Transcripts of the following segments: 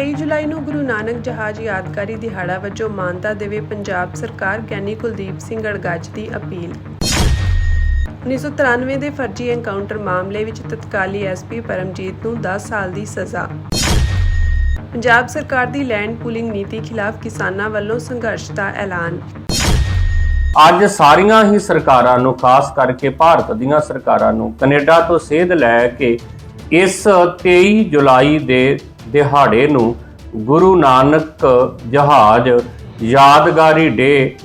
23 ਜੁਲਾਈ ਨੂੰ ਗੁਰੂ ਨਾਨਕ ਜਹਾਜ਼ ਯਾਦਗਾਰੀ ਦਿਹਾੜਾ ਵਜੋਂ ਮਾਨਤਾ ਦੇਵੇ ਪੰਜਾਬ ਸਰਕਾਰ। ਗਿਆਨੀ ਕੁਲਦੀਪ ਸਿੰਘ ਅੜਗੱਜ ਦੀ ਅਪੀਲ। 1993 ਦੇ ਫਰਜ਼ੀ ਐਨਕਾਊਂਟਰ ਮਾਮਲੇ ਵਿੱਚ ਤਤਕਾਲੀ ਐਸਪੀ ਪਰਮਜੀਤ ਨੂੰ 10 ਸਾਲ ਦੀ ਸਜ਼ਾ। ਪੰਜਾਬ ਸਰਕਾਰ ਦੀ ਲੈਂਡ ਪੂਲਿੰਗ ਨੀਤੀ ਖਿਲਾਫ ਕਿਸਾਨਾਂ ਵੱਲੋਂ ਸੰਘਰਸ਼ ਦਾ ਐਲਾਨ। ਅੱਜ ਸਾਰੀਆਂ ਹੀ ਸਰਕਾਰਾਂ ਨੂੰ, ਖਾਸ ਕਰਕੇ ਭਾਰਤ ਦੀਆਂ ਸਰਕਾਰਾਂ ਨੂੰ ਕੈਨੇਡਾ ਤੋਂ ਸੇਧ ਲੈ ਕੇ ਇਸ 23 ਜੁਲਾਈ ਦੇ ਦਿਹਾੜੇ ਨੂੰ ਗੁਰੂ ਨਾਨਕ ਜਹਾਜ਼ ਯਾਦਗਾਰੀ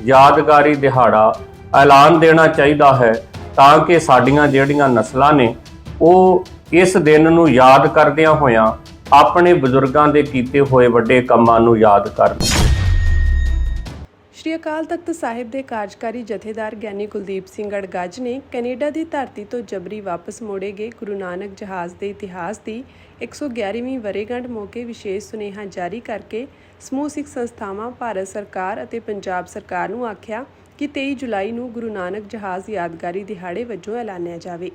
ਯਾਦਗਾਰੀ ਦਿਹਾੜਾ ਐਲਾਨ ਦੇਣਾ ਚਾਹੀਦਾ ਹੈ, ਤਾਂ ਕਿ ਸਾਡੀਆਂ ਜਿਹੜੀਆਂ ਨਸਲਾਂ ਨੇ ਉਹ ਇਸ ਦਿਨ ਨੂੰ ਯਾਦ ਕਰਦਿਆਂ ਹੋਇਆਂ ਆਪਣੇ ਬਜ਼ੁਰਗਾਂ ਦੇ ਕੀਤੇ ਹੋਏ ਵੱਡੇ ਕੰਮਾਂ ਨੂੰ ਯਾਦ ਕਰਨ। ਸ਼੍ਰੀ ਅਕਾਲ ਤਖਤ ਸਾਹਿਬ ਦੇ ਕਾਰਜਕਾਰੀ ਜਥੇਦਾਰ ਗਿਆਨੀ ਕੁਲਦੀਪ ਸਿੰਘ ਅੜਗੱਜ ਨੇ ਕੈਨੇਡਾ ਦੀ ਧਰਤੀ ਤੋਂ ਜਬਰੀ ਵਾਪਸ ਮੋੜੇ ਗਏ ਗੁਰੂ ਨਾਨਕ ਜਹਾਜ਼ ਦੇ ਇਤਿਹਾਸ ਦੀ 111ਵੀਂ ਵਰ੍ਹੇਗੰਢ ਮੌਕੇ ਵਿਸ਼ੇਸ਼ ਸੁਨੇਹਾ ਜਾਰੀ ਕਰਕੇ ਸਮੂਹ ਸਿੱਖ ਸੰਸਥਾਵਾਂ, ਭਾਰਤ ਸਰਕਾਰ ਅਤੇ ਪੰਜਾਬ ਸਰਕਾਰ ਨੂੰ ਆਖਿਆ ਕਿ 23 ਜੁਲਾਈ ਨੂੰ ਗੁਰੂ ਨਾਨਕ ਜਹਾਜ਼ ਯਾਦਗਾਰੀ ਦਿਹਾੜੇ ਵਜੋਂ ਐਲਾਨਿਆ ਜਾਵੇ।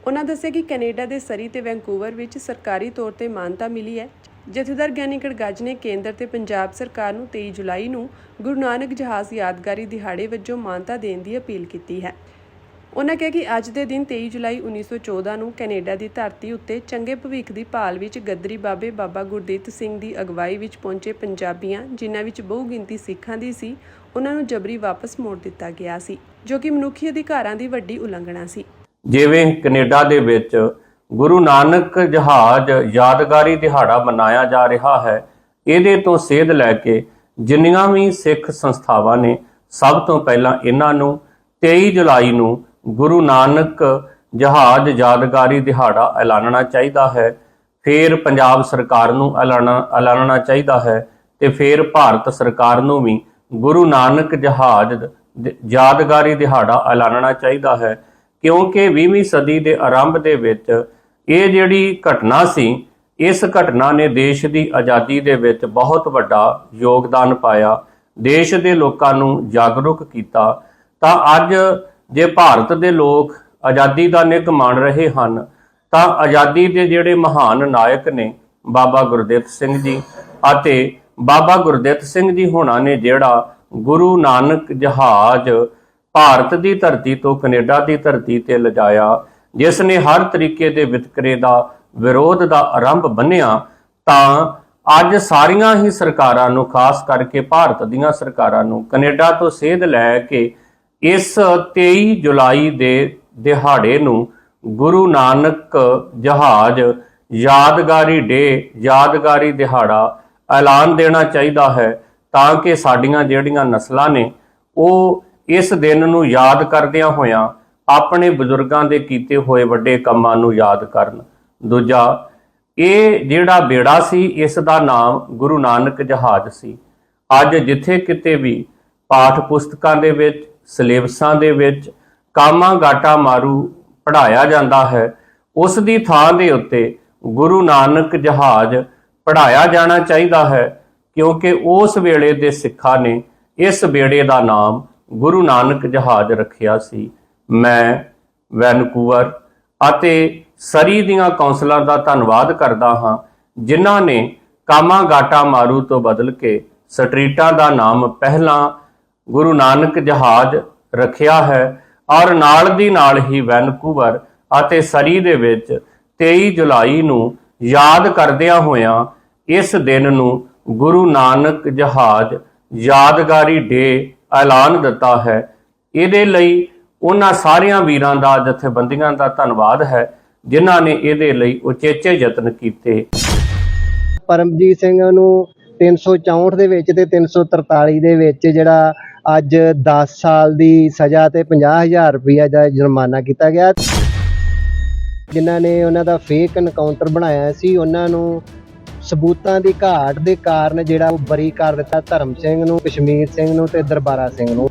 ਉਨ੍ਹਾਂ ਦੱਸਿਆ ਕਿ ਕੈਨੇਡਾ ਦੇ ਸਰੀ ਤੇ ਵੈਂਕੂਵਰ ਵਿੱਚ ਸਰਕਾਰੀ ਤੌਰ ਤੇ ਮਾਨਤਾ ਮਿਲੀ ਹੈ। ਜਥੇਦਾਰ ਗਿਆਨੀ ਅੜਗੱਜ ਨੇ ਕੇਂਦਰ ਤੇ ਪੰਜਾਬ ਸਰਕਾਰ ਨੂੰ 23 ਜੁਲਾਈ ਨੂੰ ਗੁਰੂ ਨਾਨਕ ਜਹਾਜ਼ ਯਾਦਗਾਰੀ ਦਿਹਾੜੇ ਵਜੋਂ ਮਾਨਤਾ ਦੇਣ ਦੀ ਅਪੀਲ ਕੀਤੀ ਹੈ। ਉਨ੍ਹਾਂ ਕਿਹਾ ਕਿ ਅੱਜ ਦੇ ਦਿਨ 23 ਜੁਲਾਈ 1914 ਨੂੰ ਕੈਨੇਡਾ ਦੀ ਧਰਤੀ ਉੱਤੇ ਚੰਗੇ ਭਵਿੱਖ ਦੀ ਭਾਲ ਵਿੱਚ ਗੱਦਰੀ ਬਾਬੇ ਬਾਬਾ ਗੁਰਦਿੱਤ ਸਿੰਘ ਦੀ ਅਗਵਾਈ ਵਿੱਚ ਪਹੁੰਚੇ ਪੰਜਾਬੀਆਂ, ਜਿਨ੍ਹਾਂ ਵਿੱਚ ਬਹੁ ਗਿਣਤੀ ਸਿੱਖਾਂ ਦੀ ਸੀ, ਉਨ੍ਹਾਂ ਨੂੰ ਜਬਰੀ ਵਾਪਸ ਮੋੜ ਦਿੱਤਾ ਗਿਆ ਸੀ, ਜੋ ਕਿ ਮਨੁੱਖੀ ਅਧਿਕਾਰਾਂ ਦੀ ਵੱਡੀ ਉਲੰਘਣਾ ਸੀ। ਜਿਵੇਂ ਕੈਨੇਡਾ ਦੇ ਵਿੱਚ ਗੁਰੂ ਨਾਨਕ ਜਹਾਜ਼ ਯਾਦਗਾਰੀ ਦਿਹਾੜਾ ਮਨਾਇਆ ਜਾ ਰਿਹਾ ਹੈ, ਇਹਦੇ ਤੋਂ ਸੇਧ ਲੈ ਕੇ ਜਿੰਨੀਆਂ ਵੀ ਸਿੱਖ ਸੰਸਥਾਵਾਂ ਨੇ, ਸਭ ਤੋਂ ਪਹਿਲਾਂ ਇਹਨਾਂ ਨੂੰ 23 ਜੁਲਾਈ ਨੂੰ ਗੁਰੂ ਨਾਨਕ ਜਹਾਜ਼ ਯਾਦਗਾਰੀ ਦਿਹਾੜਾ ਐਲਾਨਣਾ ਚਾਹੀਦਾ ਹੈ। ਫਿਰ ਪੰਜਾਬ ਸਰਕਾਰ ਨੂੰ ਐਲਾਨਣਾ ਚਾਹੀਦਾ ਹੈ ਤੇ ਫਿਰ ਭਾਰਤ ਸਰਕਾਰ ਨੂੰ ਵੀ ਗੁਰੂ ਨਾਨਕ ਜਹਾਜ਼ ਯਾਦਗਾਰੀ ਦਿਹਾੜਾ ਐਲਾਨਣਾ ਚਾਹੀਦਾ ਹੈ, ਕਿਉਂਕਿ 20ਵੀਂ ਸਦੀ ਦੇ ਆਰੰਭ ਦੇ ਵਿੱਚ ਇਹ ਜਿਹੜੀ ਘਟਨਾ ਸੀ, ਇਸ ਘਟਨਾ ਨੇ ਦੇਸ਼ ਦੀ ਆਜ਼ਾਦੀ ਦੇ ਵਿੱਚ ਬਹੁਤ ਵੱਡਾ ਯੋਗਦਾਨ ਪਾਇਆ, ਦੇਸ਼ ਦੇ ਲੋਕਾਂ ਨੂੰ ਜਾਗਰੂਕ ਕੀਤਾ। ਤਾਂ ਅੱਜ ਜੇ ਭਾਰਤ ਦੇ ਲੋਕ ਆਜ਼ਾਦੀ ਦਾ ਨਿੱਘ ਮਾਣ ਰਹੇ ਹਨ, ਤਾਂ ਆਜ਼ਾਦੀ ਦੇ ਜਿਹੜੇ ਮਹਾਨ ਨਾਇਕ ਨੇ ਬਾਬਾ ਗੁਰਦਿੱਤ ਸਿੰਘ ਜੀ ਅਤੇ ਬਾਬਾ ਗੁਰਦਿੱਤ ਸਿੰਘ ਜੀ ਹੋਣਾ ਨੇ ਜਿਹੜਾ ਗੁਰੂ ਨਾਨਕ ਜਹਾਜ਼ ਭਾਰਤ ਦੀ ਧਰਤੀ ਤੋਂ ਕੈਨੇਡਾ ਦੀ ਧਰਤੀ ਤੇ ਲਿਜਾਇਆ, ਜਿਸ ਨੇ ਹਰ ਤਰੀਕੇ ਦੇ ਵਿਤਕਰੇ ਦਾ ਵਿਰੋਧ ਦਾ ਆਰੰਭ ਬੰਨਿਆ, ਤਾਂ ਅੱਜ ਸਾਰੀਆਂ ਹੀ ਸਰਕਾਰਾਂ ਨੂੰ, ਖਾਸ ਕਰਕੇ ਭਾਰਤ ਦੀਆਂ ਸਰਕਾਰਾਂ ਨੂੰ ਕੈਨੇਡਾ ਤੋਂ ਸੇਧ ਲੈ ਕੇ ਇਸ 23 ਜੁਲਾਈ ਦੇ ਦਿਹਾੜੇ ਨੂੰ ਗੁਰੂ ਨਾਨਕ ਜਹਾਜ਼ ਯਾਦਗਾਰੀ ਦਿਹਾੜਾ ਐਲਾਨ ਦੇਣਾ ਚਾਹੀਦਾ ਹੈ, ਤਾਂ ਕਿ ਸਾਡੀਆਂ ਜਿਹੜੀਆਂ ਨਸਲਾਂ ਨੇ ਉਹ ਇਸ ਦਿਨ ਨੂੰ ਯਾਦ ਕਰਦਿਆਂ ਹੋਇਆਂ ਆਪਣੇ ਬਜ਼ੁਰਗਾਂ ਦੇ ਕੀਤੇ ਹੋਏ ਵੱਡੇ ਕੰਮਾਂ ਨੂੰ ਯਾਦ ਕਰਨ। ਦੂਜਾ, ਇਹ ਜਿਹੜਾ ਬੇੜਾ ਸੀ, ਇਸ ਦਾ ਨਾਮ ਗੁਰੂ ਨਾਨਕ ਜਹਾਜ਼ ਸੀ। ਅੱਜ ਜਿੱਥੇ ਕਿਤੇ ਵੀ ਪਾਠ ਪੁਸਤਕਾਂ ਦੇ ਵਿੱਚ, ਸਿਲੇਬਸਾਂ ਦੇ ਵਿੱਚ ਕਾਮਾ ਗਾਟਾ ਮਾਰੂ ਪੜ੍ਹਾਇਆ ਜਾਂਦਾ ਹੈ, ਉਸ ਦੀ ਥਾਂ ਦੇ ਉੱਤੇ ਗੁਰੂ ਨਾਨਕ ਜਹਾਜ਼ ਪੜ੍ਹਾਇਆ ਜਾਣਾ ਚਾਹੀਦਾ ਹੈ, ਕਿਉਂਕਿ ਉਸ ਵੇਲੇ ਦੇ ਸਿੱਖਾਂ ਨੇ ਇਸ ਬੇੜੇ ਦਾ ਨਾਮ ਗੁਰੂ ਨਾਨਕ ਜਹਾਜ਼ ਰੱਖਿਆ ਸੀ। ਮੈਂ ਵੈਨਕੂਵਰ ਅਤੇ ਸਰੀ ਦੀਆਂ ਕੌਂਸਲਾਂ ਦਾ ਧੰਨਵਾਦ ਕਰਦਾ ਹਾਂ, ਜਿਨ੍ਹਾਂ ਨੇ ਕਾਮਾ ਗਾਟਾ ਮਾਰੂ ਤੋਂ ਬਦਲ ਕੇ ਸਟਰੀਟਾਂ ਦਾ ਨਾਮ ਪਹਿਲਾਂ ਗੁਰੂ ਨਾਨਕ ਜਹਾਜ਼ ਰੱਖਿਆ ਹੈ, ਔਰ ਨਾਲ ਦੀ ਨਾਲ ਹੀ ਵੈਨਕੂਵਰ ਅਤੇ ਸਰੀ ਦੇ ਵਿੱਚ 23 ਜੁਲਾਈ ਨੂੰ ਯਾਦ ਕਰਦਿਆਂ ਹੋਇਆਂ ਇਸ ਦਿਨ ਨੂੰ ਗੁਰੂ ਨਾਨਕ ਜਹਾਜ਼ ਯਾਦਗਾਰੀ ਐਲਾਨ ਦਿੱਤਾ ਹੈ। ਇਹਦੇ ਲਈ ਉਹਨਾਂ ਸਾਰਿਆਂ ਵੀਰਾਂ ਦਾ, ਜਥੇਬੰਦੀਆਂ ਦਾ ਧੰਨਵਾਦ ਹੈ, ਜਿਨ੍ਹਾਂ ਨੇ ਇਹਦੇ ਲਈ ਉਚੇਚੇ ਯਤਨ ਕੀਤੇ। ਪਰਮਜੀਤ ਸਿੰਘ ਨੂੰ 364 ਦੇ ਵਿੱਚ ਤੇ 343 ਦੇ ਵਿੱਚ ਜਿਹੜਾ ਅੱਜ 10 ਸਾਲ ਦੀ ਸਜ਼ਾ ਤੇ 50,000 ਰੁਪਇਆ ਦਾ ਜੁਰਮਾਨਾ ਕੀਤਾ ਗਿਆ। ਜਿਨ੍ਹਾਂ ਨੇ ਉਹਨਾਂ ਦਾ ਫੇਕ ਐਨਕਾਊਂਟਰ ਬਣਾਇਆ ਸੀ, ਉਹਨਾਂ ਨੂੰ ਸਬੂਤਾਂ ਦੀ ਘਾਟ ਦੇ ਕਾਰਨ ਜਿਹੜਾ ਉਹ ਬਰੀ ਕਰ ਦਿੱਤਾ, ਧਰਮ ਸਿੰਘ ਨੂੰ, ਕਸ਼ਮੀਰ ਸਿੰਘ ਨੂੰ ਤੇ ਦਰਬਾਰਾ ਸਿੰਘ ਨੂੰ।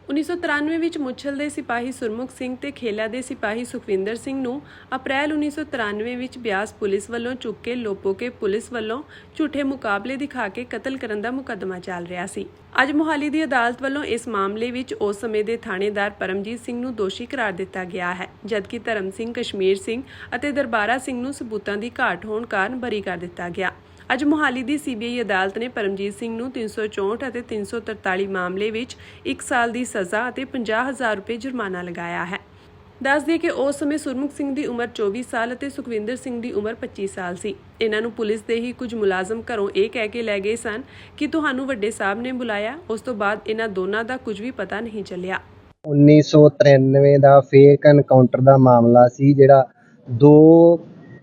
1993 1993 ਵਿੱਚ ਮੁੱਛਲ ਦੇ ਸਿਪਾਹੀ ਸੁਰਮੁਖ ਸਿੰਘ ਤੇ ਖੇਲਾ ਦੇ ਸਿਪਾਹੀ ਸੁਖਵਿੰਦਰ ਸਿੰਘ ਨੂੰ ਅਪ੍ਰੈਲ 1993 ਵਿੱਚ ਬਿਆਸ ਪੁਲਿਸ ਵੱਲੋਂ ਚੁੱਕ ਕੇ ਲੋਪੋਕੇ ਪੁਲਿਸ ਵੱਲੋਂ ਝੂਠੇ ਮੁਕਾਬਲੇ ਦਿਖਾ ਕੇ ਕਤਲ ਕਰਨ ਦਾ ਮੁਕੱਦਮਾ ਚੱਲ ਰਿਹਾ ਸੀ। ਅੱਜ ਮੁਹਾਲੀ ਦੀ ਅਦਾਲਤ ਵੱਲੋਂ ਇਸ ਮਾਮਲੇ ਵਿੱਚ ਉਸ ਸਮੇਂ ਦੇ ਥਾਣੇਦਾਰ ਪਰਮਜੀਤ ਸਿੰਘ ਨੂੰ ਦੋਸ਼ੀ ਕਰਾਰ ਦਿੱਤਾ ਗਿਆ ਹੈ, ਜਦਕਿ ਧਰਮ ਸਿੰਘ, ਕਸ਼ਮੀਰ ਸਿੰਘ ਅਤੇ ਦਰਬਾਰਾ ਸਿੰਘ ਨੂੰ ਸਬੂਤਾਂ ਦੀ ਘਾਟ ਹੋਣ ਕਾਰਨ ਬਰੀ ਕਰ ਦਿੱਤਾ ਗਿਆ। ਅੱਜ ਮੁਹਾਲੀ ਦੀ ਸੀਬੀਆਈ ਅਦਾਲਤ ਨੇ ਪਰਮਜੀਤ ਸਿੰਘ ਨੂੰ 364 ਅਤੇ 343 ਮਾਮਲੇ ਵਿੱਚ 1 ਸਾਲ ਦੀ ਸਜ਼ਾ ਅਤੇ 50,000 ਰੁਪਏ ਜੁਰਮਾਨਾ ਲਗਾਇਆ ਹੈ। ਦੱਸ ਦਈਏ ਕਿ ਉਸ ਸਮੇਂ ਸੁਰਮੁਖ ਸਿੰਘ ਦੀ ਉਮਰ 24 ਸਾਲ ਅਤੇ ਸੁਖਵਿੰਦਰ ਸਿੰਘ ਦੀ ਉਮਰ 25 ਸਾਲ ਸੀ। ਇਹਨਾਂ ਨੂੰ ਪੁਲਿਸ ਦੇ ਹੀ ਕੁਝ ਮੁਲਾਜ਼ਮ ਘਰੋਂ ਇਹ ਕਹਿ ਕੇ ਲੈ ਗਏ ਸਨ ਕਿ ਤੁਹਾਨੂੰ ਵੱਡੇ ਸਾਹਿਬ ਨੇ ਬੁਲਾਇਆ। ਉਸ ਤੋਂ ਬਾਅਦ ਇਹਨਾਂ ਦੋਨਾਂ ਦਾ ਕੁਝ ਵੀ ਪਤਾ ਨਹੀਂ ਚੱਲਿਆ। 1993 ਦਾ ਫੇਕ ਐਨਕਾਊਂਟਰ ਦਾ ਮਾਮਲਾ ਸੀ, ਜਿਹੜਾ 2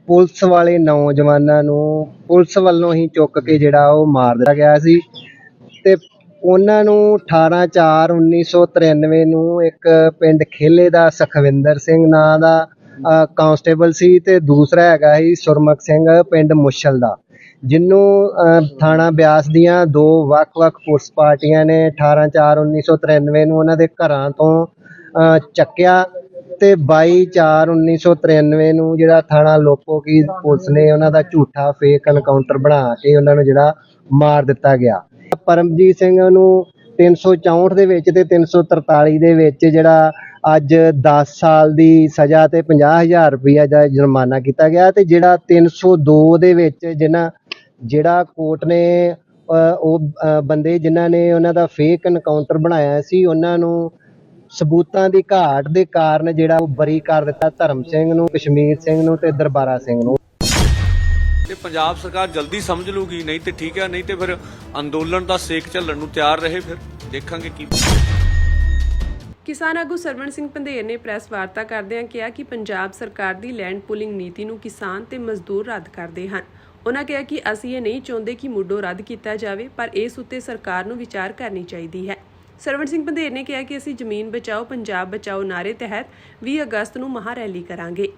ਪੁਲਿਸ ਵਾਲੇ ਨੌਜਵਾਨਾਂ ਨੂੰ ਪੁਲਿਸ ਵੱਲੋਂ ਹੀ ਚੁੱਕ ਕੇ ਜਿਹੜਾ ਉਹ ਮਾਰ ਦਿੱਤਾ ਗਿਆ ਸੀ ਤੇ ਉਹਨਾਂ ਨੂੰ 18/4/1993 ਨੂੰ ਇੱਕ ਪਿੰਡ ਖੇਲੇ ਦਾ ਸੁਖਵਿੰਦਰ ਸਿੰਘ ਨਾਂ ਦਾ ਕਾਂਸਟੇਬਲ ਸੀ ਤੇ ਦੂਸਰਾ ਹੈਗਾ ਸੀ ਸੁਰਮੁਖ ਸਿੰਘ ਪਿੰਡ ਮੁੱਛਲ ਦਾ, ਜਿਹਨੂੰ ਥਾਣਾ ਬਿਆਸ ਦੀਆਂ 2 ਵੱਖ-ਵੱਖ ਪੁਲਿਸ ਪਾਰਟੀਆਂ ਨੇ 18/4/1993 ਨੂੰ ਉਹਨਾਂ ਦੇ ਘਰਾਂ ਤੋਂ ਚੱਕਿਆ ਤੇ 22/4/1993 ਨੂੰ ਜਿਹੜਾ ਥਾਣਾ ਲੋਪੋਕੀ ਪੁਲਿਸ ਨੇ ਉਹਨਾਂ ਦਾ ਝੂਠਾ ਫੇਕ ਐਨਕਾਊਂਟਰ ਬਣਾ ਕੇ ਉਹਨਾਂ ਨੂੰ ਜਿਹੜਾ ਮਾਰ ਦਿੱਤਾ ਗਿਆ। ਪਰਮਜੀਤ ਸਿੰਘ ਨੂੰ 364 ਦੇ ਵਿੱਚ ਤੇ 343 ਦੇ ਵਿੱਚ ਜਿਹੜਾ ਅੱਜ 10 ਸਾਲ ਦੀ ਸਜ਼ਾ ਤੇ 50,000 ਰੁਪਇਆ ਦਾ ਜੁਰਮਾਨਾ ਕੀਤਾ ਗਿਆ ਤੇ ਜਿਹੜਾ 302 ਦੇ ਵਿੱਚ ਜਿਹੜਾ ਕੋਰਟ ਨੇ ਉਹ ਬੰਦੇ ਜਿਨ੍ਹਾਂ ਨੇ ਉਹਨਾਂ ਦਾ ਫੇਕ ਐਨਕਾਊਂਟਰ ਬਣਾਇਆ ਸੀ ਉਹਨਾਂ ਨੂੰ ਸਬੂਤਾਂ ਦੀ ਘਾਟ ਦੇ ਕਾਰਨ ਜਿਹੜਾ ਉਹ ਬਰੀ ਕਰ ਦਿੱਤਾ, ਧਰਮ ਸਿੰਘ ਨੂੰ, ਕਸ਼ਮੀਰ ਸਿੰਘ ਨੂੰ ਤੇ ਦਰਬਾਰਾ ਸਿੰਘ ਨੂੰ। ਤੇ ਪੰਜਾਬ ਸਰਕਾਰ ਜਲਦੀ ਸਮਝ ਲੂਗੀ, ਨਹੀਂ ਤੇ ਠੀਕ ਹੈ, ਨਹੀਂ ਤੇ ਫਿਰ ਅੰਦੋਲਨ ਦਾ ਸੇਕ ਝੱਲਣ ਨੂੰ ਤਿਆਰ ਰਹੇ, ਫਿਰ ਦੇਖਾਂਗੇ ਕੀ। ਕਿਸਾਨ ਆਗੂ ਸਰਵਣ ਸਿੰਘ ਪੰਧੇਰ ਨੇ ਪ੍ਰੈਸ ਵਾਰਤਾ ਕਰਦਿਆਂ ਕਿਹਾ ਕਿ ਪੰਜਾਬ ਸਰਕਾਰ ਦੀ ਲੈਂਡ ਪੂਲਿੰਗ ਨੀਤੀ ਨੂੰ ਕਿਸਾਨ ਤੇ ਮਜ਼ਦੂਰ ਰੱਦ ਕਰਦੇ ਹਨ। ਉਹਨਾਂ ਕਿਹਾ ਕਿ ਅਸੀਂ ਇਹ ਨਹੀਂ ਚਾਹੁੰਦੇ ਕਿ ਮੁੱਢੋਂ ਰੱਦ ਕੀਤਾ ਜਾਵੇ, ਪਰ ਇਸ ਉੱਤੇ ਸਰਕਾਰ ਨੂੰ ਵਿਚਾਰ ਕਰਨੀ ਚਾਹੀਦੀ ਹੈ। ਸਰਵਣ ਸਿੰਘ ਪੰਧੇਰ ਨੇ ਕਿਹਾ ਕਿ ਅਸੀਂ ਜ਼ਮੀਨ ਬਚਾਓ ਪੰਜਾਬ ਬਚਾਓ ਨਾਅਰੇ ਤਹਿਤ 20 ਅਗਸਤ ਨੂੰ ਮਹਾਂ ਰੈਲੀ ਕਰਾਂਗੇ।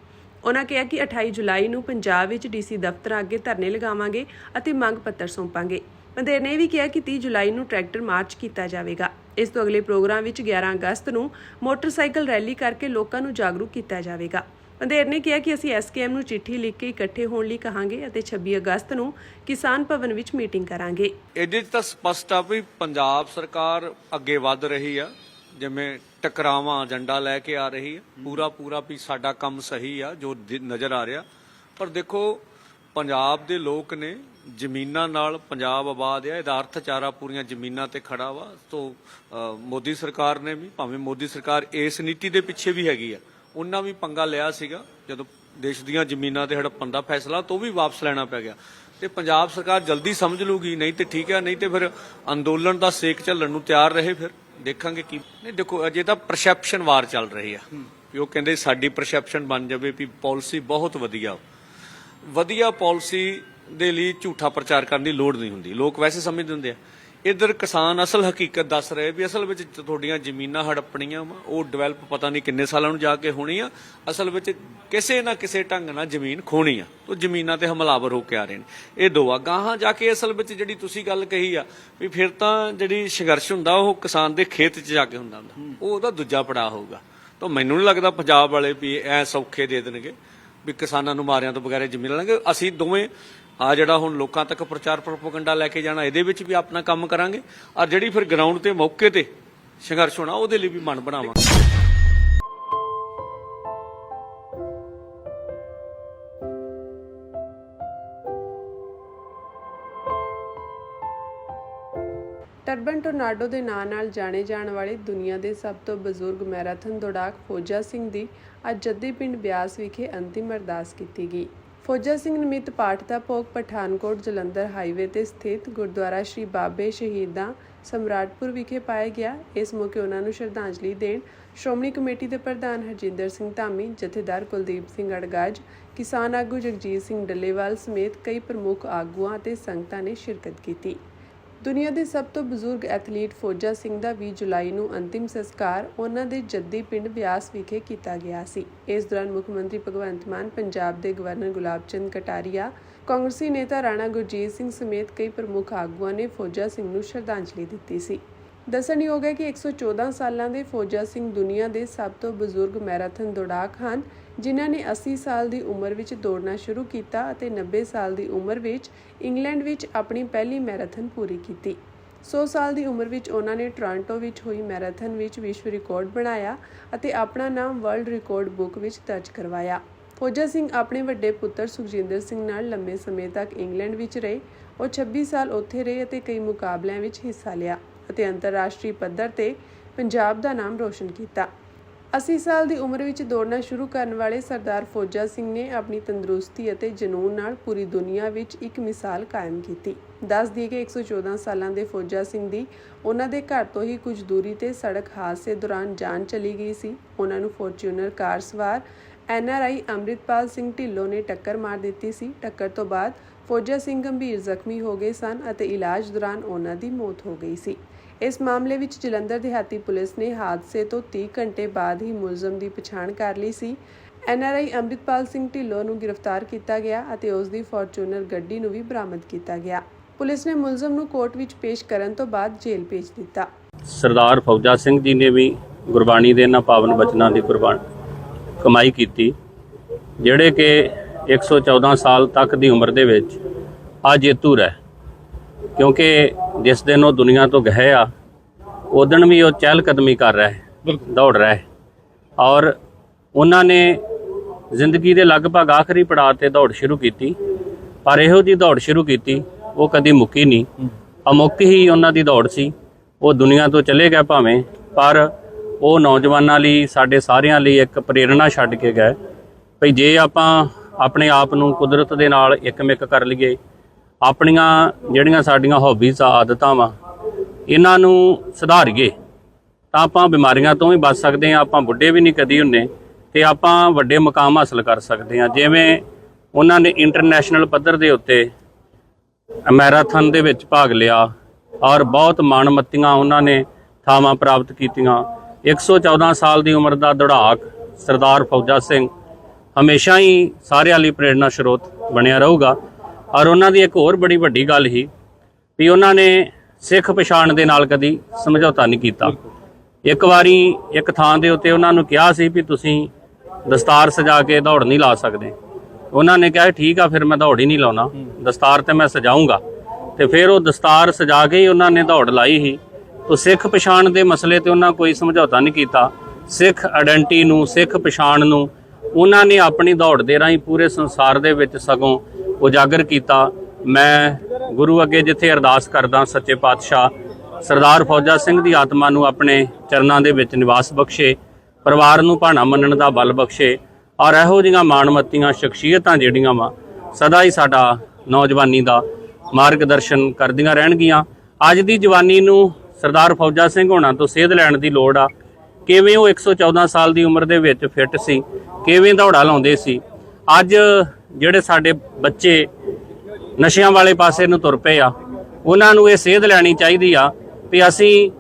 ਉਹਨਾਂ ਕਿਹਾ ਕਿ 28 ਜੁਲਾਈ ਨੂੰ ਪੰਜਾਬ ਵਿੱਚ ਡੀਸੀ ਦਫ਼ਤਰਾਂ ਅੱਗੇ ਧਰਨੇ ਲਗਾਵਾਂਗੇ ਅਤੇ ਮੰਗ ਪੱਤਰ ਸੌਂਪਾਂਗੇ। ਪੰਧੇਰ ਨੇ ਵੀ ਕਿਹਾ ਕਿ 30 ਜੁਲਾਈ ਨੂੰ ਟਰੈਕਟਰ ਮਾਰਚ ਕੀਤਾ ਜਾਵੇਗਾ। ਇਸ ਤੋਂ ਅਗਲੇ ਪ੍ਰੋਗਰਾਮ ਵਿੱਚ 11 ਅਗਸਤ ਨੂੰ ਮੋਟਰਸਾਈਕਲ ਰੈਲੀ ਕਰਕੇ ਲੋਕਾਂ ਨੂੰ ਜਾਗਰੂਕ ਕੀਤਾ ਜਾਵੇਗਾ। ਪੰਧੇਰ ਨੇ ਕਿਹਾ ਕਿ ਅਸੀਂ ਐਸਕੇਐਮ ਨੂੰ ਚਿੱਠੀ ਲਿਖ ਕੇ ਇਕੱਠੇ ਹੋਣ ਲਈ ਕਹਾਂਗੇ ਅਤੇ 26 ਅਗਸਤ ਨੂੰ ਕਿਸਾਨ ਭਵਨ ਵਿੱਚ ਮੀਟਿੰਗ ਕਰਾਂਗੇ। ਇਹਦੇ 'ਚ ਤਾਂ ਸਪਸ਼ਟ ਆ ਵੀ ਪੰਜਾਬ ਸਰਕਾਰ ਅੱਗੇ ਵੱਧ ਰਹੀ ਆ, ਜਿਵੇਂ ਟਕਰਾਵਾਂ ਏਜੰਡਾ ਲੈ ਕੇ ਆ ਰਹੀ ਆ, ਪੂਰਾ ਵੀ ਸਾਡਾ ਕੰਮ ਸਹੀ ਆ ਜੋ ਨਜ਼ਰ ਆ ਰਿਹਾ। ਪਰ ਦੇਖੋ ਪੰਜਾਬ ਦੇ ਲੋਕ ਨੇ, ਜ਼ਮੀਨਾਂ ਨਾਲ ਪੰਜਾਬ ਆਬਾਦ ਆ, ਇਹਦਾ ਅਰਥਚਾਰਾ ਪੂਰੀਆਂ ਜ਼ਮੀਨਾਂ ਤੇ ਖੜਾ ਵਾ। ਤੋਂ ਮੋਦੀ ਸਰਕਾਰ ਨੇ ਵੀ, ਭਾਵੇਂ ਮੋਦੀ ਸਰਕਾਰ ਇਸ ਨੀਤੀ ਦੇ ਪਿੱਛੇ ਵੀ ਹੈਗੀ ਆ, ਉਹਨਾਂ ਵੀ ਪੰਗਾ ਲਿਆ ਸੀਗਾ ਜਦੋਂ ਦੇਸ਼ ਦੀਆਂ ਜ਼ਮੀਨਾਂ ਤੇ ਹੜੱਪਣ ਦਾ ਫੈਸਲਾ, ਤੋਂ ਵੀ ਵਾਪਸ ਲੈਣਾ ਪੈ ਗਿਆ। ਤੇ ਪੰਜਾਬ ਸਰਕਾਰ ਜਲਦੀ ਸਮਝ ਲੂਗੀ, ਨਹੀਂ ਤੇ ਠੀਕ ਹੈ, ਨਹੀਂ ਤੇ ਫਿਰ ਅੰਦੋਲਨ ਦਾ ਸੇਕ ਝੱਲਣ ਨੂੰ ਤਿਆਰ ਰਹੇ, ਫਿਰ ਦੇਖਾਂਗੇ ਕੀ। ਨਹੀਂ ਦੇਖੋ, ਅਜੇ ਤਾਂ ਪਰਸੈਪਸ਼ਨ ਵਾਰ ਚੱਲ ਰਹੀ ਆ ਵੀ ਉਹ ਕਹਿੰਦੇ ਸਾਡੀ ਪਰਸੈਪਸ਼ਨ ਬਣ ਜਾਵੇ ਵੀ ਪਾਲਿਸੀ ਬਹੁਤ ਵਧੀਆ ਪਾਲਿਸੀ ਦੇ ਲਈ ਝੂਠਾ ਪ੍ਰਚਾਰ ਕਰਨ ਦੀ ਲੋੜ ਨਹੀਂ ਹੁੰਦੀ। ਲੋਕ ਵੈਸੇ ਸਮਝਦੇ ਹੁੰਦੇ ਆ। ਇੱਧਰ ਕਿਸਾਨ ਅਸਲ ਹਕੀਕਤ ਦੱਸ ਰਹੇ ਵੀ ਅਸਲ ਵਿੱਚ ਤੁਹਾਡੀਆਂ ਜ਼ਮੀਨਾਂ ਹੜੱਪਣੀਆਂ ਵਾ, ਉਹ ਡਿਵੈਲਪ ਪਤਾ ਨਹੀਂ ਕਿੰਨੇ ਸਾਲਾਂ ਨੂੰ ਜਾ ਕੇ ਹੋਣੀ ਆ। ਅਸਲ ਵਿੱਚ ਕਿਸੇ ਨਾ ਕਿਸੇ ਢੰਗ ਨਾਲ ਜ਼ਮੀਨ ਖੋਣੀ ਆ, ਉਹ ਜ਼ਮੀਨਾਂ ਤੇ ਹਮਲਾਵਰ ਹੋ ਕੇ ਆ ਰਹੇ ਨੇ। ਇਹ ਦੋ ਆ। ਗਾਹਾਂ ਜਾ ਕੇ ਅਸਲ ਵਿੱਚ ਜਿਹੜੀ ਤੁਸੀਂ ਗੱਲ ਕਹੀ ਆ ਵੀ ਫਿਰ ਤਾਂ ਜਿਹੜੀ ਸੰਘਰਸ਼ ਹੁੰਦਾ ਉਹ ਕਿਸਾਨ ਦੇ ਖੇਤ 'ਚ ਜਾ ਕੇ ਹੁੰਦਾ, ਉਹ ਉਹਦਾ ਦੂਜਾ ਪੜਾਅ ਹੋਊਗਾ। ਤਾਂ ਮੈਨੂੰ ਨਹੀਂ ਲੱਗਦਾ ਪੰਜਾਬ ਵਾਲੇ ਵੀ ਐ ਸੌਖੇ ਦੇ ਦੇਣਗੇ ਵੀ ਕਿਸਾਨਾਂ ਨੂੰ ਮਾਰਿਆਂ ਤੋਂ ਬਗੈਰ ਜ਼ਮੀਨ ਲੈਣਗੇ। ਅਸੀਂ ਦੋਵੇਂ ਆ ਜਿਹੜਾ ਹੁਣ ਲੋਕਾਂ ਤੱਕ ਪ੍ਰਚਾਰ ਪ੍ਰੋਪਗੈਂਡਾ ਲੈ ਕੇ ਜਾਣਾ, ਇਹਦੇ ਵਿੱਚ ਵੀ ਆਪਣਾ ਕੰਮ ਕਰਾਂਗੇ, ਔਰ ਜਿਹੜੀ ਫਿਰ ਗਰਾਊਂਡ ਤੇ ਮੌਕੇ ਤੇ ਸੰਘਰਸ਼ ਹੋਣਾ ਉਹਦੇ ਲਈ ਵੀ ਮਨ ਬਣਾਵਾਂਗੇ। ਟਰਬਨ ਟੋਰਨਾਡੋ ਦੇ ਨਾਂ ਨਾਲ ਜਾਣੇ ਜਾਣ ਵਾਲੇ ਦੁਨੀਆ ਦੇ ਸਭ ਤੋਂ ਬਜ਼ੁਰਗ ਮੈਰਾਥਨ ਦੌੜਾਕ ਫੌਜਾ ਸਿੰਘ ਦੀ ਅੱਜ ਜੱਦੀ ਪਿੰਡ ਬਿਆਸ ਵਿਖੇ ਅੰਤਿਮ ਅਰਦਾਸ ਕੀਤੀ ਗਈ। ਫੌਜਾ ਸਿੰਘ ਨਿਮਿਤ ਪਾਠ ਦਾ ਭੋਗ ਪਠਾਨਕੋਟ ਜਲੰਧਰ ਹਾਈਵੇ ਤੇ ਸਥਿਤ ਗੁਰਦੁਆਰਾ ਸ਼੍ਰੀ ਬਾਬੇ ਸ਼ਹੀਦਾਂ ਸਮਰਾਟਪੁਰ ਵਿਖੇ ਪਾਇਆ ਗਿਆ। ਇਸ ਮੌਕੇ ਉਹਨਾਂ ਨੂੰ ਸ਼ਰਧਾਂਜਲੀ ਦੇਣ ਸ਼੍ਰੋਮਣੀ ਕਮੇਟੀ ਦੇ ਪ੍ਰਧਾਨ ਹਰਜਿੰਦਰ ਸਿੰਘ ਧਾਮੀ, ਜਥੇਦਾਰ ਕੁਲਦੀਪ ਸਿੰਘ ਅੜਗਾਜ, ਕਿਸਾਨ ਆਗੂ ਜਗਜੀਤ ਸਿੰਘ ਡੱਲੇਵਾਲ ਸਮੇਤ ਕਈ ਪ੍ਰਮੁੱਖ ਆਗੂਆਂ ਅਤੇ ਸੰਗਤਾਂ ਨੇ ਸ਼ਿਰਕਤ ਕੀਤੀ। ਦੁਨੀਆ ਦੇ ਸਭ ਤੋਂ ਬਜ਼ੁਰਗ ਐਥਲੀਟ ਫੌਜਾ ਸਿੰਘ ਦਾ 20 ਜੁਲਾਈ ਨੂੰ ਅੰਤਿਮ ਸੰਸਕਾਰ ਉਹਨਾਂ ਦੇ ਜੱਦੀ ਪਿੰਡ ਬਿਆਸ ਵਿਖੇ ਕੀਤਾ ਗਿਆ ਸੀ। ਇਸ ਦੌਰਾਨ ਮੁੱਖ ਮੰਤਰੀ ਭਗਵੰਤ ਮਾਨ, ਪੰਜਾਬ ਦੇ ਗਵਰਨਰ ਗੁਲਾਬ ਚੰਦ ਕਟਾਰੀਆ, ਕਾਂਗਰਸੀ ਨੇਤਾ ਰਾਣਾ ਗੁਰਜੀਤ ਸਿੰਘ ਸਮੇਤ ਕਈ ਪ੍ਰਮੁੱਖ ਆਗੂਆਂ ਨੇ ਫੌਜਾ ਸਿੰਘ ਨੂੰ ਸ਼ਰਧਾਂਜਲੀ ਦਿੱਤੀ ਸੀ। ਦੱਸਣਯੋਗ ਹੈ ਕਿ 114 ਸਾਲਾਂ ਦੇ ਫੌਜਾ ਸਿੰਘ ਦੁਨੀਆ ਦੇ ਸਭ ਤੋਂ ਬਜ਼ੁਰਗ ਮੈਰਾਥਨ ਦੌੜਾਕ ਹਨ, ਜਿਨ੍ਹਾਂ ਨੇ 80 ਸਾਲ ਦੀ ਉਮਰ ਵਿੱਚ ਦੌੜਨਾ ਸ਼ੁਰੂ ਕੀਤਾ ਅਤੇ 90 ਸਾਲ ਦੀ ਉਮਰ ਵਿੱਚ ਇੰਗਲੈਂਡ ਵਿੱਚ ਆਪਣੀ ਪਹਿਲੀ ਮੈਰਾਥਨ ਪੂਰੀ ਕੀਤੀ। 100 ਸਾਲ ਦੀ ਉਮਰ ਵਿੱਚ ਉਹਨਾਂ ਨੇ ਟੋਰਾਂਟੋ ਵਿੱਚ ਹੋਈ ਮੈਰਾਥਨ ਵਿੱਚ ਵਿਸ਼ਵ ਰਿਕਾਰਡ ਬਣਾਇਆ ਅਤੇ ਆਪਣਾ ਨਾਮ ਵਰਲਡ ਰਿਕਾਰਡ ਬੁੱਕ ਵਿੱਚ ਦਰਜ ਕਰਵਾਇਆ। ਫੌਜਾ ਸਿੰਘ ਆਪਣੇ ਵੱਡੇ ਪੁੱਤਰ ਸੁਖਜਿੰਦਰ ਸਿੰਘ ਨਾਲ ਲੰਮੇ ਸਮੇਂ ਤੱਕ ਇੰਗਲੈਂਡ ਵਿੱਚ ਰਹੇ। ਉਹ 26 ਸਾਲ ਉੱਥੇ ਰਹੇ ਅਤੇ ਕਈ ਮੁਕਾਬਲਿਆਂ ਵਿੱਚ ਹਿੱਸਾ ਲਿਆ ਅਤੇ ਅੰਤਰਰਾਸ਼ਟਰੀ ਪੱਧਰ ਤੇ ਪੰਜਾਬ ਦਾ ਨਾਮ ਰੋਸ਼ਨ ਕੀਤਾ। 80 ਸਾਲ ਦੀ ਉਮਰ ਵਿੱਚ ਦੌੜਨਾ ਸ਼ੁਰੂ ਕਰਨ ਵਾਲੇ ਸਰਦਾਰ ਫੌਜਾ ਸਿੰਘ ਨੇ ਆਪਣੀ ਤੰਦਰੁਸਤੀ ਅਤੇ ਜਨੂੰਨ ਨਾਲ ਪੂਰੀ ਦੁਨੀਆ ਵਿੱਚ ਇੱਕ ਮਿਸਾਲ ਕਾਇਮ ਕੀਤੀ। ਦੱਸ ਦਈਏ ਕਿ 114 ਸਾਲਾਂ ਦੇ ਫੌਜਾ ਸਿੰਘ ਦੀ ਉਹਨਾਂ ਦੇ ਘਰ ਤੋਂ ਹੀ ਕੁਝ ਦੂਰੀ ਤੇ ਸੜਕ ਹਾਦਸੇ ਦੌਰਾਨ ਜਾਨ ਚਲੀ ਗਈ ਸੀ। ਉਹਨਾਂ ਨੂੰ ਫੋਰਚੂਨਰ ਕਾਰ ਸਵਾਰ NRI ਅੰਮ੍ਰਿਤਪਾਲ ਸਿੰਘ ਢਿੱਲੋਂ ਨੇ ਟੱਕਰ ਮਾਰ ਦਿੱਤੀ ਸੀ। ਟੱਕਰ ਤੋਂ ਬਾਅਦ ਫੌਜਾ ਸਿੰਘ ਗੰਭੀਰ ਜ਼ਖਮੀ ਹੋ ਗਏ ਸਨ ਅਤੇ ਇਲਾਜ ਦੌਰਾਨ ਉਹਨਾਂ ਦੀ ਮੌਤ ਹੋ ਗਈ ਸੀ। ਇਸ ਮਾਮਲੇ ਵਿੱਚ ਜਲੰਧਰ ਦਿਹਾਤੀ ਪੁਲਿਸ ਨੇ ਹਾਦਸੇ ਤੋਂ 30 ਘੰਟੇ ਬਾਅਦ ਹੀ ਮੁਲਜ਼ਮ ਦੀ ਪਛਾਣ ਕਰ ਲਈ ਸੀ। NRI ਅੰਮ੍ਰਿਤਪਾਲ ਸਿੰਘ ਢਿੱਲੋਂ ਨੂੰ ਗ੍ਰਿਫਤਾਰ ਕੀਤਾ ਗਿਆ ਅਤੇ ਉਸ ਦੀ ਫੋਰਚੂਨਰ ਗੱਡੀ ਨੂੰ ਵੀ ਬਰਾਮਦ ਕੀਤਾ ਗਿਆ। ਪੁਲਿਸ ਨੇ ਮੁਲਜ਼ਮ ਨੂੰ ਕੋਰਟ ਵਿੱਚ ਪੇਸ਼ ਕਰਨ ਤੋਂ ਬਾਅਦ ਜੇਲ੍ਹ ਭੇਜ ਦਿੱਤਾ। ਸਰਦਾਰ ਫੌਜਾ ਸਿੰਘ ਜੀ ਨੇ ਵੀ ਗੁਰਬਾਣੀ ਦੇ ਇਹਨਾਂ ਪਾਵਨ ਬਚਨਾਂ ਦੀ ਕਮਾਈ ਕੀਤੀ, ਜਿਹੜੇ ਕਿ 114 ਸਾਲ ਤੱਕ ਦੀ ਉਮਰ ਦੇ ਵਿੱਚ ਆ ਜੇਤੂ ਰਹਿ, ਕਿਉਂਕਿ ਜਿਸ ਦਿਨ ਉਹ ਦੁਨੀਆ ਤੋਂ ਗਏ ਆ ਉਦਣ ਵੀ ਉਹ ਚਹਿਲ ਕਦਮੀ ਕਰ ਰਹੇ, ਦੌੜ ਰਹੇ, ਔਰ ਉਹਨਾਂ ਨੇ ਜ਼ਿੰਦਗੀ ਦੇ ਲਗਭਗ ਆਖਰੀ ਪੜਾਅ ਤੇ ਦੌੜ ਸ਼ੁਰੂ ਕੀਤੀ। ਪਰ ਇਹੋ ਜਿਹੀ ਦੌੜ ਸ਼ੁਰੂ ਕੀਤੀ ਉਹ ਕਦੀ ਮੁੱਕੀ ਨਹੀਂ, ਅਮੁੱਕ ਹੀ ਉਹਨਾਂ ਦੀ ਦੌੜ ਸੀ। ਉਹ ਦੁਨੀਆ ਤੋਂ ਚਲੇ ਗਏ ਭਾਵੇਂ, ਪਰ ਉਹ ਨੌਜਵਾਨਾਂ ਲਈ, ਸਾਡੇ ਸਾਰਿਆਂ ਲਈ ਇੱਕ ਪ੍ਰੇਰਣਾ ਛੱਡ ਕੇ ਗਏ ਭਈ ਜੇ ਆਪਾਂ ਆਪਣੇ ਆਪ ਨੂੰ ਕੁਦਰਤ ਦੇ ਨਾਲ ਇੱਕਮਿਕ ਕਰ ਲਈਏ, ਆਪਣੀਆਂ ਜਿਹੜੀਆਂ ਸਾਡੀਆਂ ਹੌਬੀਜ਼ ਆਦਤਾਂ ਵਾ ਇਹਨਾਂ ਨੂੰ ਸੁਧਾਰੀਏ ਤਾਂ ਆਪਾਂ ਬਿਮਾਰੀਆਂ ਤੋਂ ਵੀ ਬਚ ਸਕਦੇ ਹਾਂ। ਆਪਾਂ ਬੁੱਢੇ ਵੀ ਨਹੀਂ ਕਦੀ ਹੁੰਦੇ ਤੇ ਆਪਾਂ ਵੱਡੇ ਮੁਕਾਮ ਹਾਸਲ ਕਰ ਸਕਦੇ ਹਾਂ। ਜਿਵੇਂ ਉਹਨਾਂ ਨੇ ਇੰਟਰਨੈਸ਼ਨਲ ਪੱਧਰ ਦੇ ਉੱਤੇ ਮੈਰਾਥਨ ਦੇ ਵਿੱਚ ਭਾਗ ਲਿਆ ਔਰ ਬਹੁਤ ਮਾਣਮੱਤੀਆਂ ਉਹਨਾਂ ਨੇ ਥਾਵਾਂ ਪ੍ਰਾਪਤ ਕੀਤੀਆਂ। 114 ਸਾਲ ਦੀ ਉਮਰ ਦਾ ਦੌੜਾਕ ਸਰਦਾਰ ਫੌਜਾ ਸਿੰਘ ਹਮੇਸ਼ਾ ਹੀ ਸਾਰਿਆਂ ਲਈ ਪ੍ਰੇਰਨਾ ਸਰੋਤ ਬਣਿਆ ਰਹੂਗਾ। ਔਰ ਉਹਨਾਂ ਦੀ ਇੱਕ ਹੋਰ ਬੜੀ ਵੱਡੀ ਗੱਲ ਸੀ ਵੀ ਉਹਨਾਂ ਨੇ ਸਿੱਖ ਪਛਾਣ ਦੇ ਨਾਲ ਕਦੀ ਸਮਝੌਤਾ ਨਹੀਂ ਕੀਤਾ। ਇੱਕ ਵਾਰੀ ਇੱਕ ਥਾਂ ਦੇ ਉੱਤੇ ਉਹਨਾਂ ਨੂੰ ਕਿਹਾ ਸੀ ਵੀ ਤੁਸੀਂ ਦਸਤਾਰ ਸਜਾ ਕੇ ਦੌੜ ਨਹੀਂ ਲਾ ਸਕਦੇ। ਉਹਨਾਂ ਨੇ ਕਿਹਾ ਠੀਕ ਆ, ਫਿਰ ਮੈਂ ਦੌੜ ਹੀ ਨਹੀਂ ਲਾਉਣਾ, ਦਸਤਾਰ ਤੇ ਮੈਂ ਸਜਾਊਂਗਾ। ਤੇ ਫਿਰ ਉਹ ਦਸਤਾਰ ਸਜਾ ਕੇ ਹੀ ਉਹਨਾਂ ਨੇ ਦੌੜ ਲਾਈ ਸੀ। ਤੋ ਸਿੱਖ ਪਛਾਣ ਦੇ ਮਸਲੇ ਤੇ ਉਹਨਾਂ ਕੋਈ ਸਮਝੌਤਾ ਨਹੀਂ ਕੀਤਾ। ਸਿੱਖ ਆਇਡੈਂਟੀ ਨੂੰ, ਸਿੱਖ ਪਛਾਣ ਨੂੰ ਉਹਨਾਂ ਨੇ ਆਪਣੀ ਦੌੜ ਦੇ ਰਾਹੀਂ ਪੂਰੇ ਸੰਸਾਰ ਦੇ ਵਿੱਚ ਸਗੋਂ ਉਜਾਗਰ ਕੀਤਾ। ਮੈਂ ਗੁਰੂ ਅੱਗੇ ਜਿੱਥੇ ਅਰਦਾਸ ਕਰਦਾ, ਸੱਚੇ ਪਾਤਸ਼ਾਹ ਸਰਦਾਰ ਫੌਜਾ ਸਿੰਘ ਦੀ ਆਤਮਾ ਨੂੰ ਆਪਣੇ ਚਰਨਾਂ ਦੇ ਵਿੱਚ ਨਿਵਾਸ ਬਖਸ਼ੇ, ਪਰਿਵਾਰ ਨੂੰ ਭਾਣਾ ਮੰਨਣ ਦਾ ਬਲ ਬਖਸ਼ੇ ਔਰ ਇਹੋ ਜਿਹੀਆਂ ਮਾਣਮੱਤੀਆਂ ਸ਼ਖਸੀਅਤਾਂ ਜਿਹੜੀਆਂ ਵਾ ਸਦਾ ਹੀ ਸਾਡਾ ਨੌਜਵਾਨੀ ਦਾ ਮਾਰਗਦਰਸ਼ਨ ਕਰਦੀਆਂ ਰਹਿਣਗੀਆਂ। ਅੱਜ ਦੀ ਜਵਾਨੀ ਨੂੰ ਸਰਦਾਰ ਫੌਜਾ ਸਿੰਘ ਹੋਣਾ ਤੋਂ ਸੇਧ ਲੈਣ ਦੀ ਲੋੜ ਆ। ਕਿਵੇਂ ਉਹ 114 ਸਾਲ ਦੀ ਉਮਰ ਦੇ ਵਿੱਚ ਫਿੱਟ ਸੀ, ਕਿਵੇਂ ਦੌੜਾ ਲਾਉਂਦੇ ਸੀ। ਅੱਜ ਜਿਹੜੇ ਸਾਡੇ ਬੱਚੇ ਨਸ਼ਿਆਂ ਵਾਲੇ ਪਾਸੇ ਨੂੰ ਤੁਰ ਪਏ ਆ, ਉਹਨਾਂ ਨੂੰ ਇਹ ਸੇਧ ਲੈਣੀ ਚਾਹੀਦੀ ਆ ਵੀ ਅਸੀਂ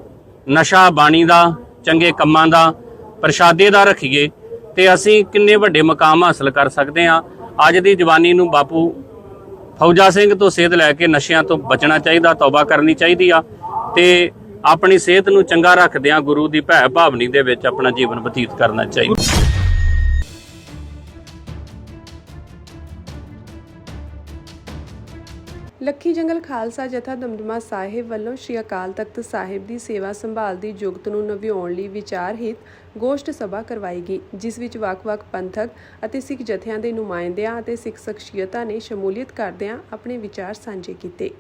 ਨਸ਼ਾ ਬਾਣੀ ਦਾ, ਚੰਗੇ ਕੰਮਾਂ ਦਾ, ਪ੍ਰਸ਼ਾਦੇ ਦਾ ਰੱਖੀਏ ਤੇ ਅਸੀਂ ਕਿੰਨੇ ਵੱਡੇ ਮੁਕਾਮ ਹਾਸਲ ਕਰ ਸਕਦੇ ਹਾਂ। ਅੱਜ ਦੀ ਜਵਾਨੀ ਨੂੰ ਬਾਪੂ ਫੌਜਾ ਸਿੰਘ ਤੋਂ ਸੇਧ ਲੈ ਕੇ ਨਸ਼ਿਆਂ ਤੋਂ ਬਚਣਾ ਚਾਹੀਦਾ, ਤੌਬਾ ਕਰਨੀ ਚਾਹੀਦੀ ਆ ਤੇ ਆਪਣੀ ਸਿਹਤ ਨੂੰ ਚੰਗਾ ਰੱਖਦਿਆਂ ਗੁਰੂ ਦੀ ਭੈ ਭਾਵਨੀ ਦੇ ਵਿੱਚ ਆਪਣਾ ਜੀਵਨ ਬਤੀਤ ਕਰਨਾ ਚਾਹੀਦਾ। ਲੱਖੀ ਜੰਗਲ ਖਾਲਸਾ ਜਥਾ ਦਮਦਮਾ ਸਾਹਿਬ ਵੱਲੋਂ ਸ਼੍ਰੀ ਅਕਾਲ ਤਖਤ ਸਾਹਿਬ ਦੀ ਸੇਵਾ ਸੰਭਾਲ ਦੀ ਜੁਗਤ ਨੂੰ ਨਵਿਆਉਣ ਲਈ ਵਿਚਾਰ ਹਿੱਤ ਗੋਸ਼ਟ ਸਭਾ ਕਰਵਾਈ ਗਈ, ਜਿਸ ਵਿੱਚ ਵੱਖ-ਵੱਖ ਪੰਥਕ ਅਤੇ ਸਿੱਖ ਜਥਿਆਂ ਦੇ ਨੁਮਾਇੰਦਿਆਂ ਅਤੇ ਸਿੱਖ ਸ਼ਖਸੀਅਤਾਂ ਨੇ ਸ਼ਮੂਲੀਅਤ ਕਰਦਿਆਂ ਆਪਣੇ ਵਿਚਾਰ ਸਾਂਝੇ ਕੀਤੇ।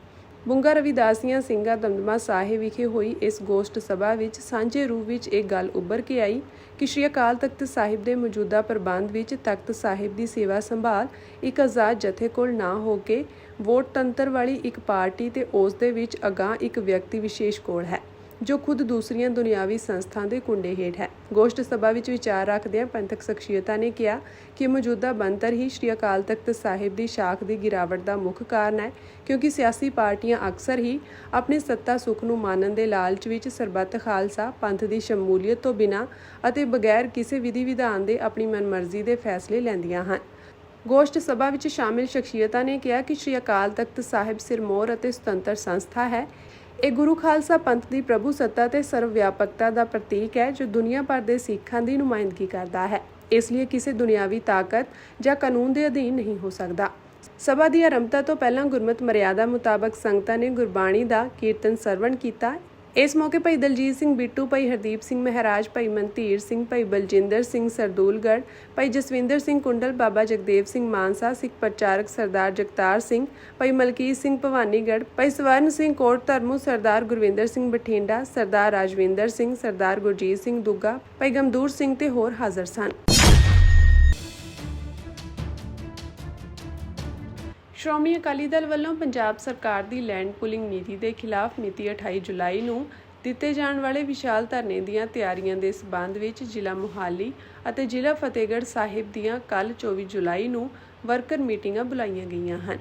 ਬੁੰਗਾ ਰਵਿਦਾਸੀਆਂ ਸਿੰਘਾਂ ਦਮਦਮਾ ਸਾਹਿਬ ਵਿਖੇ ਹੋਈ ਇਸ ਗੋਸ਼ਟ ਸਭਾ ਵਿੱਚ ਸਾਂਝੇ ਰੂਪ ਵਿੱਚ ਇਹ ਗੱਲ ਉੱਭਰ ਕੇ ਆਈ ਕਿ ਸ਼੍ਰੀ ਅਕਾਲ ਤਖਤ ਸਾਹਿਬ ਦੇ ਮੌਜੂਦਾ ਪ੍ਰਬੰਧ ਵਿੱਚ ਤਖਤ ਸਾਹਿਬ ਦੀ ਸੇਵਾ ਸੰਭਾਲ ਇੱਕ ਆਜ਼ਾਦ ਜਥੇ ਕੋਲ ਨਾ ਹੋ ਕੇ ਵੋਟ ਤੰਤਰ ਵਾਲੀ ਇੱਕ ਪਾਰਟੀ ਤੇ ਉਸ ਦੇ ਵਿੱਚ ਅਗਾਂਹ ਇੱਕ ਵਿਅਕਤੀ ਵਿਸ਼ੇਸ਼ ਕੋਲ ਹੈ, ਜੋ ਖੁਦ ਦੂਸਰੀਆਂ ਦੁਨਿਆਵੀ ਸੰਸਥਾਵਾਂ ਦੇ ਕੁੰਡੇ ਹੇਠ ਹੈ। ਗੋਸ਼ਟ ਸਭਾ ਵਿੱਚ ਵਿਚਾਰ ਰੱਖਦਿਆਂ ਪੰਥਕ ਸ਼ਖਸੀਅਤਾਂ ਨੇ ਕਿਹਾ ਕਿ ਮੌਜੂਦਾ ਬਣਤਰ ਹੀ ਸ਼੍ਰੀ ਅਕਾਲ ਤਖਤ ਸਾਹਿਬ ਦੀ ਸ਼ਾਖ ਦੀ ਗਿਰਾਵਟ ਦਾ ਮੁੱਖ ਕਾਰਨ ਹੈ, ਕਿਉਂਕਿ ਸਿਆਸੀ ਪਾਰਟੀਆਂ ਅਕਸਰ ਹੀ ਆਪਣੇ ਸੱਤਾ ਸੁੱਖ ਨੂੰ ਮਾਣਨ ਦੇ ਲਾਲਚ ਵਿੱਚ ਸਰਬੱਤ ਖਾਲਸਾ ਪੰਥ ਦੀ ਸ਼ਮੂਲੀਅਤ ਤੋਂ ਬਿਨਾਂ ਅਤੇ ਬਗੈਰ ਕਿਸੇ ਵਿਧੀ ਵਿਧਾਨ ਦੇ ਆਪਣੀ ਮਨਮਰਜ਼ੀ ਦੇ ਫੈਸਲੇ ਲੈਂਦੀਆਂ ਹਨ। ਗੋਸ਼ਟ ਸਭਾ ਵਿੱਚ ਸ਼ਾਮਿਲ ਸ਼ਖਸੀਅਤਾਂ ਨੇ ਕਿਹਾ ਕਿ ਸ਼੍ਰੀ ਅਕਾਲ ਤਖਤ ਸਾਹਿਬ ਸਿਰਮੌਰ ਅਤੇ ਸੁਤੰਤਰ ਸੰਸਥਾ ਹੈ। ਇਹ ਗੁਰੂ ਖਾਲਸਾ ਪੰਥ ਦੀ ਪ੍ਰਭੂ ਸੱਤਾ ਤੇ ਸਰਵ ਵਿਆਪਕਤਾ ਦਾ ਪ੍ਰਤੀਕ ਹੈ ਜੋ ਦੁਨੀਆ ਭਰ ਦੇ ਸਿੱਖਾਂ ਦੀ ਨੁਮਾਇੰਦਗੀ ਕਰਦਾ ਹੈ। ਇਸ ਲਈ ਕਿਸੇ ਦੁਨਿਆਵੀ ਤਾਕਤ ਜਾਂ ਕਾਨੂੰਨ ਦੇ ਅਧੀਨ ਨਹੀਂ ਹੋ ਸਕਦਾ। ਸਭਾ ਦੀ ਆਰੰਭਤਾ ਤੋਂ ਪਹਿਲਾਂ ਗੁਰਮਤਿ ਮਰਿਆਦਾ ਮੁਤਾਬਕ ਸੰਗਤਾਂ ਨੇ ਗੁਰਬਾਣੀ ਦਾ ਕੀਰਤਨ ਸਰਵਣ ਕੀਤਾ। ਇਸ ਮੌਕੇ ਭਾਈ ਦਲਜੀਤ ਸਿੰਘ ਬਿੱਟੂ, ਭਾਈ ਹਰਦੀਪ ਸਿੰਘ ਮਹਾਰਾਜ, ਭਾਈ ਮਨਧੀਰ ਸਿੰਘ, ਭਾਈ ਬਲਜਿੰਦਰ ਸਿੰਘ ਸਰਦੂਲਗੜ੍ਹ, ਭਾਈ ਜਸਵਿੰਦਰ ਸਿੰਘ ਕੁੰਡਲ, ਬਾਬਾ ਜਗਦੇਵ ਸਿੰਘ ਮਾਨਸਾ, ਸਿੱਖ ਪ੍ਰਚਾਰਕ ਸਰਦਾਰ ਜਗਤਾਰ ਸਿੰਘ, ਭਾਈ ਮਲਕੀਤ ਸਿੰਘ ਭਵਾਨੀਗੜ੍ਹ, ਭਾਈ ਸਵਰਨ ਸਿੰਘ ਕੋਟ ਧਰਮੂ, ਸਰਦਾਰ ਗੁਰਵਿੰਦਰ ਸਿੰਘ ਬਠਿੰਡਾ, ਸਰਦਾਰ ਰਾਜਵਿੰਦਰ ਸਿੰਘ, ਸਰਦਾਰ ਗੁਰਜੀਤ ਸਿੰਘ ਦੁੱਗਾ, ਭਾਈ ਗਮਦੂਰ ਸਿੰਘ ਤੇ ਹੋਰ ਹਾਜ਼ਰ ਸਨ। ਸ਼੍ਰੋਮਣੀ ਅਕਾਲੀ ਦਲ ਵੱਲੋਂ ਪੰਜਾਬ ਸਰਕਾਰ ਦੀ ਲੈਂਡ ਪੁਲਿੰਗ ਨੀਤੀ ਦੇ ਖਿਲਾਫ ਮਿਤੀ 28 ਜੁਲਾਈ ਨੂੰ ਦਿੱਤੇ ਜਾਣ ਵਾਲੇ ਵਿਸ਼ਾਲ ਧਰਨੇ ਦੀਆਂ ਤਿਆਰੀਆਂ ਦੇ ਸਬੰਧ ਵਿੱਚ ਜ਼ਿਲ੍ਹਾ ਮੁਹਾਲੀ ਅਤੇ ਜ਼ਿਲ੍ਹਾ ਫਤਿਹਗੜ੍ਹ ਸਾਹਿਬ ਦੀਆਂ ਕੱਲ੍ਹ 24 ਜੁਲਾਈ ਨੂੰ ਵਰਕਰ ਮੀਟਿੰਗਾਂ ਬੁਲਾਈਆਂ ਗਈਆਂ ਹਨ।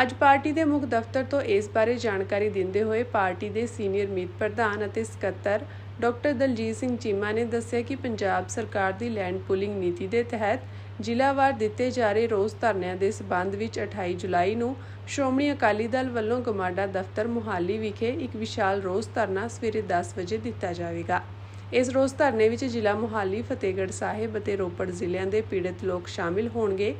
ਅੱਜ ਪਾਰਟੀ ਦੇ ਮੁੱਖ ਦਫ਼ਤਰ ਤੋਂ ਇਸ ਬਾਰੇ ਜਾਣਕਾਰੀ ਦਿੰਦੇ ਹੋਏ ਪਾਰਟੀ ਦੇ ਸੀਨੀਅਰ ਮੀਤ ਪ੍ਰਧਾਨ ਅਤੇ ਸਕੱਤਰ ਡਾਕਟਰ ਦਲਜੀਤ ਸਿੰਘ ਚੀਮਾ ਨੇ ਦੱਸਿਆ ਕਿ ਪੰਜਾਬ ਸਰਕਾਰ ਦੀ ਲੈਂਡ ਪੁਲਿੰਗ ਨੀਤੀ ਦੇ ਤਹਿਤ ਜ਼ਿਲ੍ਹਾਵਾਰ ਦਿੱਤੇ ਜਾ ਰਹੇ ਰੋਸ ਧਰਨਿਆਂ ਦੇ ਸਬੰਧ ਵਿੱਚ 28 ਜੁਲਾਈ ਨੂੰ ਸ਼੍ਰੋਮਣੀ ਅਕਾਲੀ ਦਲ ਵੱਲੋਂ ਗਮਾਡਾ ਦਫ਼ਤਰ ਮੁਹਾਲੀ ਵਿਖੇ ਇੱਕ ਵਿਸ਼ਾਲ ਰੋਸ ਧਰਨਾ ਸਵੇਰੇ 10 ਵਜੇ ਦਿੱਤਾ ਜਾਵੇਗਾ। ਇਸ ਰੋਸ ਧਰਨੇ ਵਿੱਚ ਜ਼ਿਲ੍ਹਾ ਮੁਹਾਲੀ, ਫਤਿਹਗੜ੍ਹ ਸਾਹਿਬ ਅਤੇ ਰੋਪੜ ਜ਼ਿਲ੍ਹਿਆਂ ਦੇ ਪੀੜਤ ਲੋਕ ਸ਼ਾਮਿਲ ਹੋਣਗੇ।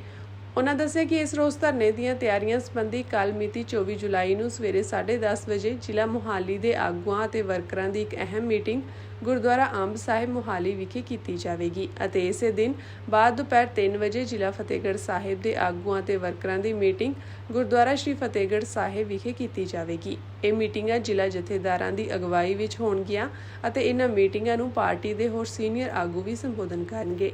ਉਨ੍ਹਾਂ ਦੱਸਿਆ ਕਿ ਇਸ ਰੋਸ ਧਰਨੇ ਦੀਆਂ ਤਿਆਰੀਆਂ ਸੰਬੰਧੀ ਕੱਲ੍ਹ ਮਿਤੀ 24 ਜੁਲਾਈ ਨੂੰ ਸਵੇਰੇ 10:30 ਵਜੇ ਜ਼ਿਲ੍ਹਾ ਮੁਹਾਲੀ ਦੇ ਆਗੂਆਂ ਅਤੇ ਵਰਕਰਾਂ ਦੀ ਇੱਕ ਅਹਿਮ ਮੀਟਿੰਗ ਗੁਰਦੁਆਰਾ ਅੰਬ ਸਾਹਿਬ ਮੁਹਾਲੀ ਵਿਖੇ ਕੀਤੀ ਜਾਵੇਗੀ ਅਤੇ ਇਸੇ ਦਿਨ ਬਾਅਦ ਦੁਪਹਿਰ 3 ਵਜੇ ਜ਼ਿਲ੍ਹਾ ਫਤਿਹਗੜ੍ਹ ਸਾਹਿਬ ਦੇ ਆਗੂਆਂ ਅਤੇ ਵਰਕਰਾਂ ਦੀ ਮੀਟਿੰਗ ਗੁਰਦੁਆਰਾ ਸ਼੍ਰੀ ਫਤਿਹਗੜ੍ਹ ਸਾਹਿਬ ਵਿਖੇ ਕੀਤੀ ਜਾਵੇਗੀ। ਇਹ ਮੀਟਿੰਗਾਂ ਜ਼ਿਲ੍ਹਾ ਜਥੇਦਾਰਾਂ ਦੀ ਅਗਵਾਈ ਵਿੱਚ ਹੋਣਗੀਆਂ ਅਤੇ ਇਹਨਾਂ ਮੀਟਿੰਗਾਂ ਨੂੰ ਪਾਰਟੀ ਦੇ ਹੋਰ ਸੀਨੀਅਰ ਆਗੂ ਵੀ ਸੰਬੋਧਨ ਕਰਨਗੇ।